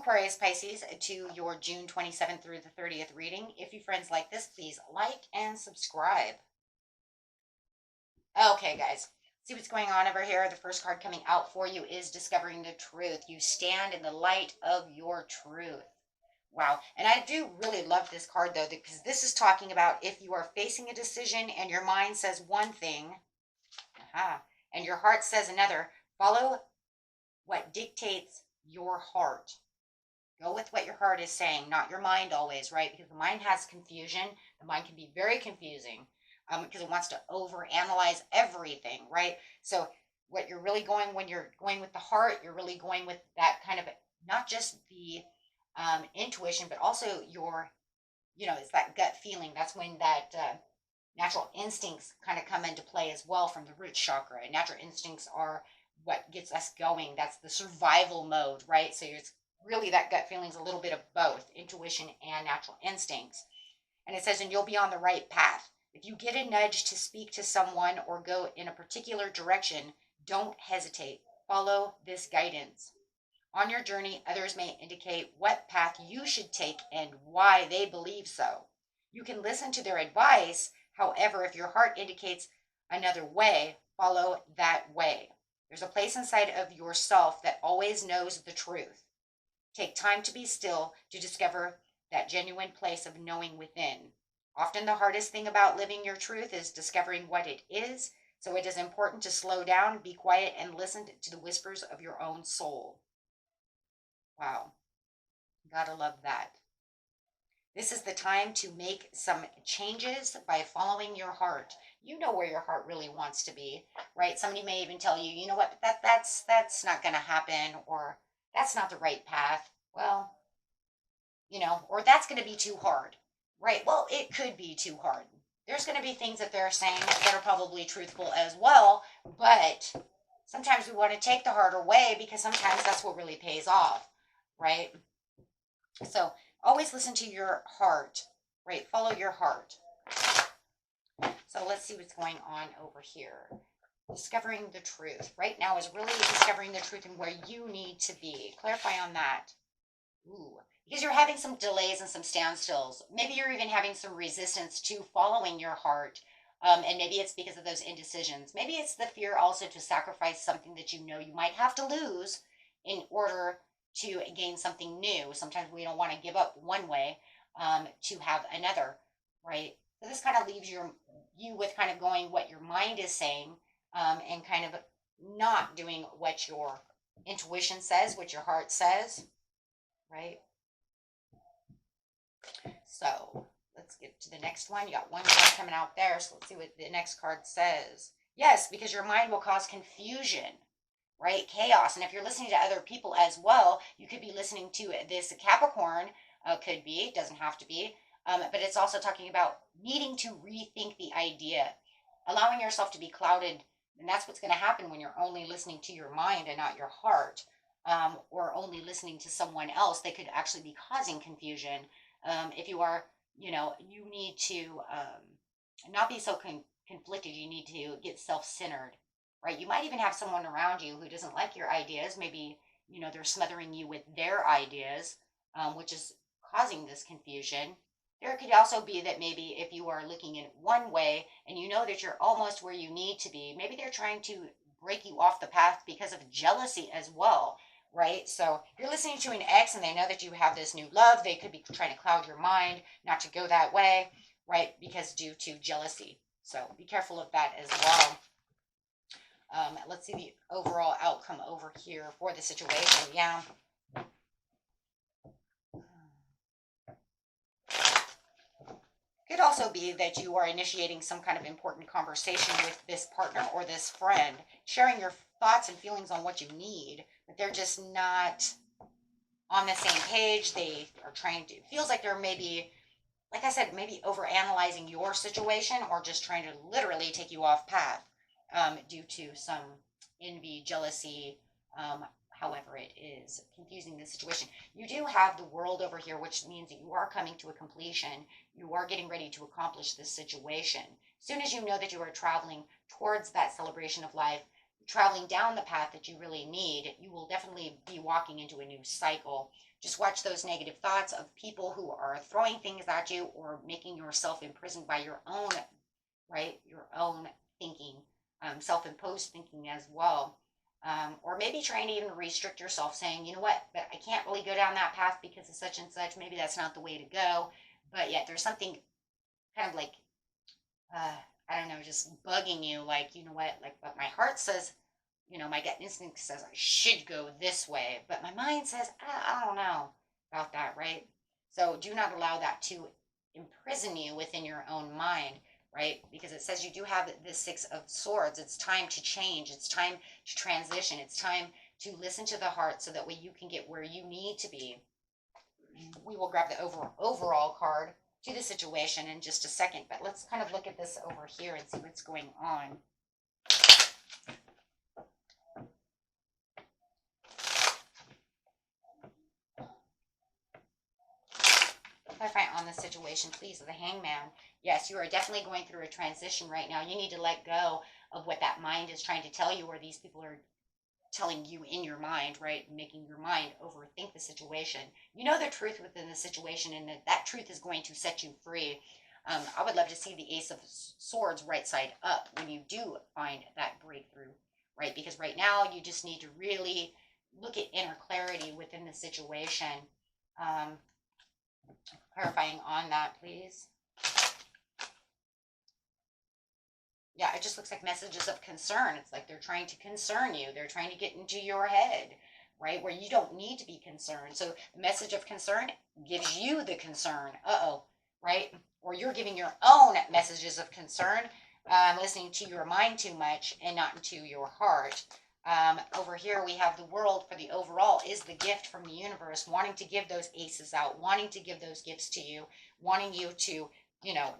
Aquarius Pisces, to your June 27th through the 30th reading. If you friends like this, please like and subscribe. Okay, guys, see what's going on over here. The first card coming out for you is Discovering the Truth. You stand in the light of your truth. Wow. And I do really love this card, though, because this is talking about if you are facing a decision and your mind says one thing, and your heart says another, follow what dictates your heart. Go with what your heart is saying, not your mind always, right? Because the mind has confusion. The mind can be very confusing because it wants to overanalyze everything, right? So what you're really going, when you're going with the heart, you're really going with that kind of, not just the intuition, but also your, it's that gut feeling. That's when that natural instincts kind of come into play as well from the root chakra. And natural instincts are what gets us going. That's the survival mode, right? So it's really that gut feeling is a little bit of both intuition and natural instincts. And it says, and you'll be on the right path. If you get a nudge to speak to someone or go in a particular direction, don't hesitate. Follow this guidance. On your journey, others may indicate what path you should take and why they believe so. You can listen to their advice. However, if your heart indicates another way, follow that way. There's a place inside of yourself that always knows the truth. Take time to be still to discover that genuine place of knowing within. Often the hardest thing about living your truth is discovering what it is, so it is important to slow down, be quiet, and listen to the whispers of your own soul. Wow. Gotta love that. This is the time to make some changes by following your heart. You know where your heart really wants to be, right? Somebody may even tell you, you know what, that's not going to happen, or that's not the right path. Well, or that's going to be too hard, right? Well, it could be too hard. There's going to be things that they're saying that are probably truthful as well, but sometimes we want to take the harder way because sometimes that's what really pays off, right? So always listen to your heart, right? Follow your heart. So let's see what's going on over here. Discovering the truth. Right now is really discovering the truth and where you need to be. Clarify on that. Ooh, because you're having some delays and some standstills. Maybe you're even having some resistance to following your heart. And maybe it's because of those indecisions. Maybe it's the fear also to sacrifice something that you might have to lose in order to gain something new. Sometimes we don't want to give up one way to have another, right? So this kind of leaves you with kind of going what your mind is saying and kind of not doing what your intuition says, what your heart says, right? So let's get to the next one. You got one card coming out there, so let's see what the next card says. Yes, because your mind will cause confusion, right? Chaos. And if you're listening to other people as well, you could be listening to this Capricorn, could be, doesn't have to be, but it's also talking about needing to rethink the idea, allowing yourself to be clouded. And that's what's going to happen when you're only listening to your mind and not your heart, or only listening to someone else. They could actually be causing confusion. If you are, you need to not be so conflicted. You need to get self-centered, right? You might even have someone around you who doesn't like your ideas. Maybe, they're smothering you with their ideas, which is causing this confusion. There could also be that maybe if you are looking in one way and you know that you're almost where you need to be, maybe they're trying to break you off the path because of jealousy as well, right? So if you're listening to an ex and they know that you have this new love, they could be trying to cloud your mind not to go that way, right? Because due to jealousy. So be careful of that as well. Let's see the overall outcome over here for the situation. Yeah. Could also be that you are initiating some kind of important conversation with this partner or this friend, sharing your thoughts and feelings on what you need, but they're just not on the same page. They are trying to, it feels like they're maybe, like I said, maybe overanalyzing your situation or just trying to literally take you off path due to some envy, jealousy, however it is confusing the situation. You do have the World over here, which means that you are coming to a completion. You are getting ready to accomplish this situation. As soon as you know that you are traveling towards that celebration of life, traveling down the path that you really need, you will definitely be walking into a new cycle, Just watch those negative thoughts of people who are throwing things at you or making yourself imprisoned by your own, right? Your own thinking, self-imposed thinking as well. Or maybe trying to even restrict yourself, saying, you know what, but I can't really go down that path because of such and such. Maybe that's not the way to go. But yet there's something kind of like, uh, I don't know, just bugging you. Like, you know what, like, but my heart says, my gut instinct says I should go this way, but my mind says, I don't know about that, right? So do not allow that to imprison you within your own mind, right? Because it says you do have this Six of Swords. It's time to change. It's time to transition. It's time to listen to the heart so that way you can get where you need to be. We will grab the overall card to the situation in just a second, but let's kind of look at this over here and see what's going on. Clarify on the situation, please. The Hangman. Yes, you are definitely going through a transition right now. You need to let go of what that mind is trying to tell you, or these people are telling you in your mind, right? Making your mind overthink the situation. You know the truth within the situation, and that truth is going to set you free. I would love to see the Ace of Swords right side up when you do find that breakthrough, right? Because right now you just need to really look at inner clarity within the situation. Clarifying on that, please. Yeah, it just looks like messages of concern. It's like they're trying to concern you. They're trying to get into your head, right? Where you don't need to be concerned. So the message of concern gives you the concern. Right? Or you're giving your own messages of concern, listening to your mind too much and not to your heart. Over here we have the World for the overall is the gift from the universe, wanting to give those aces out, wanting to give those gifts to you, wanting you to,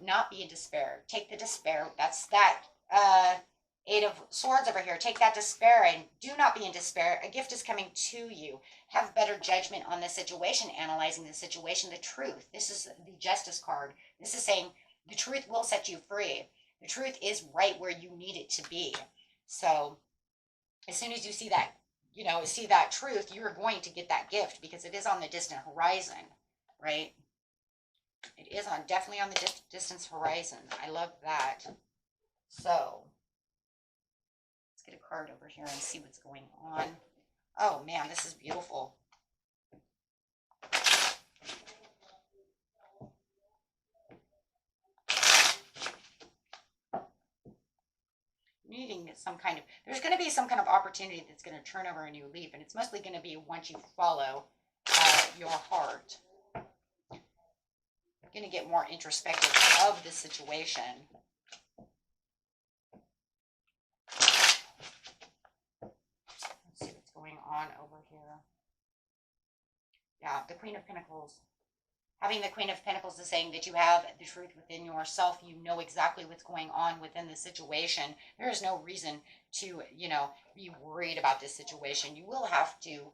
not be in despair. Take the despair. That's that Eight of Swords over here. Take that despair and do not be in despair. A gift is coming to you. Have better judgment on the situation, analyzing the situation, the truth. This is the Justice card. This is saying the truth will set you free. The truth is right where you need it to be. So as soon as you see that, see that truth, you're going to get that gift because it is on the distant horizon, right? It is definitely on the distance horizon. I love that. So let's get a card over here and see what's going on. Oh man, this is beautiful. Needing there's going to be some kind of opportunity that's going to turn over a new leaf, and it's mostly going to be once you follow your heart. You're going to get more introspective of the situation. Let's see what's going on over here. Yeah, the Queen of Pentacles. Having the Queen of Pentacles is saying that you have the truth within yourself. You know exactly what's going on within the situation. There is no reason to, be worried about this situation. You will have to,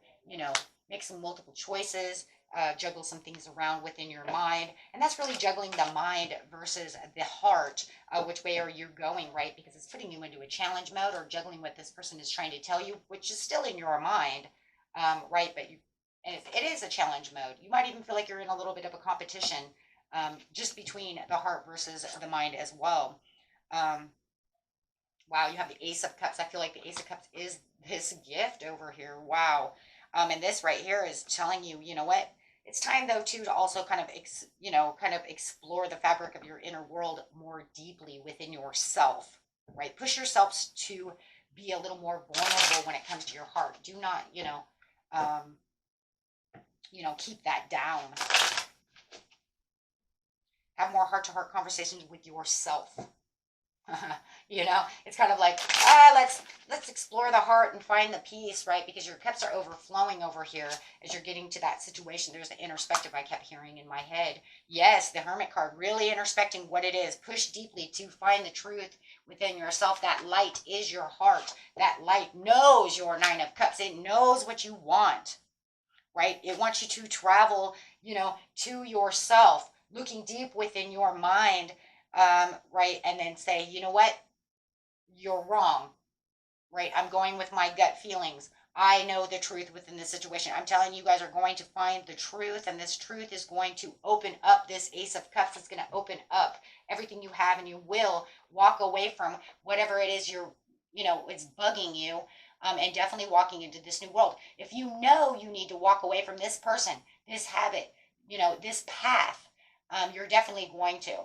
make some multiple choices, juggle some things around within your mind. And that's really juggling the mind versus the heart. Which way are you going, right? Because it's putting you into a challenge mode or juggling what this person is trying to tell you, which is still in your mind, right? But and if it is a challenge mode, you might even feel like you're in a little bit of a competition just between the heart versus the mind as well. Wow, you have the Ace of Cups. I feel like the Ace of Cups is this gift over here. Wow. And this right here is telling you, you know what? It's time, though, too, to also kind of explore the fabric of your inner world more deeply within yourself, right? Push yourselves to be a little more vulnerable when it comes to your heart. Do not, keep that down. Have more heart-to-heart conversations with yourself. It's kind of like, let's explore the heart and find the peace, right? Because your cups are overflowing over here as you're getting to that situation. There's the introspective I kept hearing in my head. Yes, the Hermit card, really introspecting what it is. Push deeply to find the truth within yourself. That light is your heart. That light knows your Nine of Cups. It knows what you want, right? It wants you to travel, to yourself, looking deep within your mind, right? And then say, you know what? You're wrong, right? I'm going with my gut feelings. I know the truth within this situation. I'm telling you, guys are going to find the truth, and this truth is going to open up this Ace of Cups. It's going to open up everything you have, and you will walk away from whatever it is it's bugging you, and definitely walking into this new world. If you know you need to walk away from this person, this habit, this path, you're definitely going to.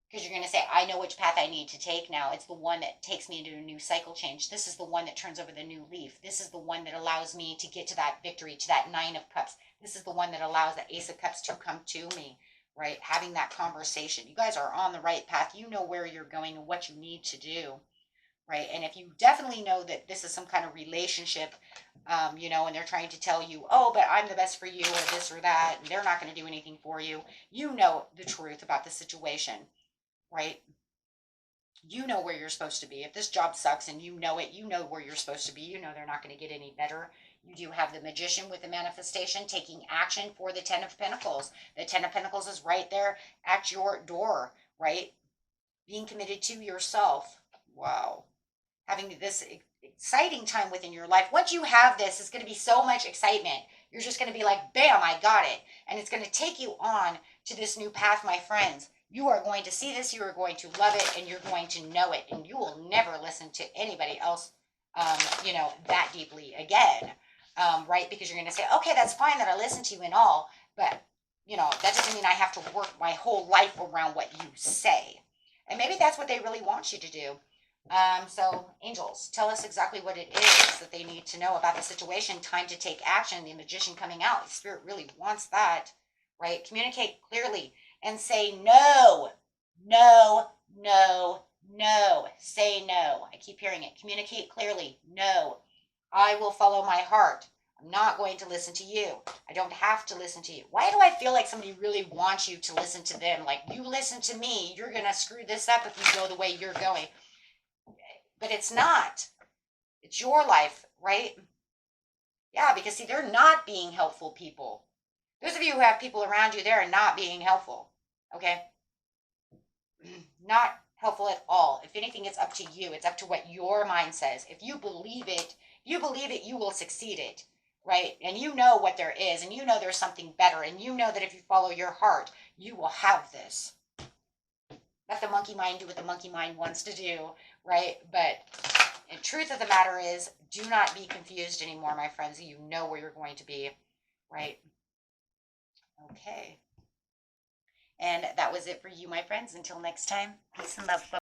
Because you're going to say, I know which path I need to take now. It's the one that takes me into a new cycle change. This is the one that turns over the new leaf. This is the one that allows me to get to that victory, to that Nine of Cups. This is the one that allows the Ace of Cups to come to me, right? Having that conversation. You guys are on the right path. You know where you're going and what you need to do, right? And if you definitely know that this is some kind of relationship, and they're trying to tell you, oh, but I'm the best for you, or this or that, and they're not going to do anything for you, you know the truth about the situation, right? You know where you're supposed to be. If this job sucks and you know it, you know where you're supposed to be. You know they're not going to get any better. You do have the Magician with the manifestation, taking action for the Ten of Pentacles. The Ten of Pentacles is right there at your door, right? Being committed to yourself. Wow. Having this exciting time within your life. Once you have this, it's going to be so much excitement. You're just going to be like, bam, I got it. And it's going to take you on to this new path, my friends. You are going to see this, you are going to love it, and you're going to know it, and you will never listen to anybody else, that deeply again, right? Because you're going to say, okay, that's fine that I listen to you and all, but, that doesn't mean I have to work my whole life around what you say. And maybe that's what they really want you to do. So, angels, tell us exactly what it is that they need to know about the situation. Time to take action. The Magician coming out. The Spirit really wants that, right? Communicate clearly. And say no, no, no, no. Say no. I keep hearing it. Communicate clearly. No. I will follow my heart. I'm not going to listen to you. I don't have to listen to you. Why do I feel like somebody really wants you to listen to them? Like, you listen to me, you're going to screw this up if you go the way you're going. But it's not. It's your life, right? Yeah, because see, they're not being helpful people. Those of you who have people around you, they're not being helpful. Okay? Not helpful at all. If anything, it's up to you. It's up to what your mind says. If you believe it, you will succeed it, right? And you know what there is, and you know there's something better, and you know that if you follow your heart, you will have this. Let the monkey mind do what the monkey mind wants to do, right? But the truth of the matter is, do not be confused anymore, my friends. You know where you're going to be, right? Okay. And that was it for you, my friends. Until next time, peace and love.